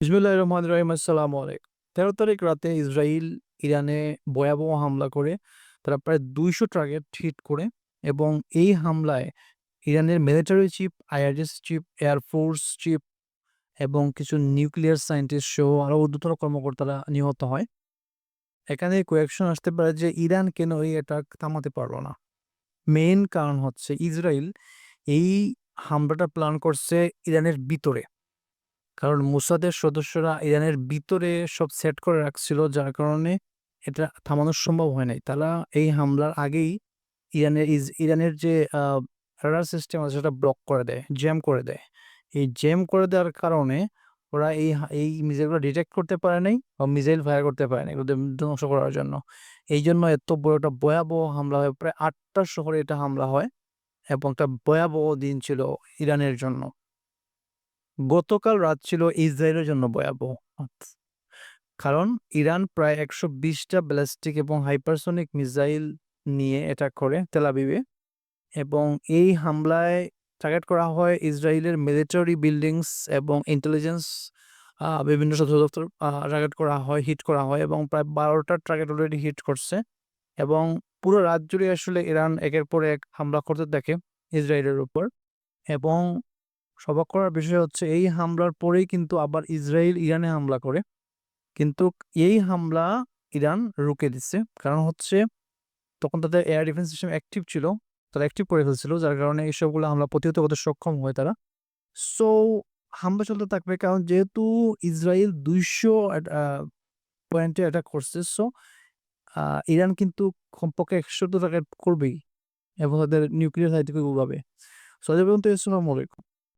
বিসমিল্লাহির রহমানির রহিম। আসসালামু আলাইকুম। ১৩ তারিখ রাতে ইসরাইল ইরানে ভয়াবহ হামলা করে তারা প্রায় ২০০ টার্গেট হিট করে এবং এই হামলায় ইরানের military chief, IRGC chief, air force chief এবং কিছু নিউক্লিয়ার সায়েন্টিস্ট সহ আরও ঊর্ধ্বতন কর্মকর্তারা নিহত হয়। এখানে কোয়েকশন আসতে পারে যে ইরান কেন এই অ্যাটাক থামাতে পারল না? মেইন কারণ হচ্ছে ইসরাইল এই হামলাটা প্ল্যান করছে ইরানের ভিতরে। কারণ মোসাদের সদস্যরা ইরানের ভিতরে সব সেট করে রাখছিল, যার কারণে এটা থামানো সম্ভব হয় নাই। তারা এই হামলার আগেই ইরানের যে রাডার সিস্টেম আছে সেটা ব্লক করে দেয়, জ্যাম করে দেয়। এই জ্যাম করে দেওয়ার কারণে ওরা এই মিসাইলগুলো ডিটেক্ট করতে পারে নাই বা মিসাইল ফায়ার করতে পারে নাই ওদের ধ্বংস করার জন্য। এইজন্য এত বড় একটা ভয়াবহ হামলা হয়। প্রায় ৮টা শহরে এটা হামলা হয় এবং একটা ভয়াবহ দিন ছিল ইরানের জন্য। গতকাল রাত ছিল ইসরায়েলের জন্য ভয়াবহ। কারণ ইরান প্রায় ১২০টা ব্যালিস্টিক এবং হাইপারসনিক মিসাইল নিয়ে অ্যাটাক করে তেল আবিবে এবং এই হামলায় টার্গেট করা হয় ইসরায়েলের মিলিটারি বিল্ডিংস এবং ইন্টেলিজেন্স বিভিন্ন সদর দপ্তর টার্গেট করা হয়, হিট করা হয় এবং প্রায় ১২টা টার্গেট অলরেডি হিট করছে এবং পুরো রাত জুড়ে আসলে ইরান একের পর এক হামলা করতে থাকে ইসরায়েলের উপর। এবং অবাক করার বিষয় হচ্ছে এই হামলার পরেই কিন্তু আবার ইসরায়েল ইরানে হামলা করে। কিন্তু এই হামলা ইরান রুখে দিচ্ছে। কারণ হচ্ছে তখন তাদের এয়ার ডিফেন্স সিস্টেম অ্যাক্টিভ ছিল। তারা অ্যাক্টিভ করে ফেলছিল, যার কারণে এই সবগুলো হামলা প্রতিহত করতে সক্ষম হয় তারা। সো হামলা চলতে থাকবে, কারণ যেহেতু ইসরায়েল ২০০ পয়েন্টে অ্যাটাক করছে। সো ইরান কিন্তু কমপক্ষে ১০০ তো টার্গেট করবেই এবং তাদের নিউক্লিয়ার সাইট থেকে উড়াবে। সো আজ এ পর্যন্ত। আসসালামু আলাইকুম।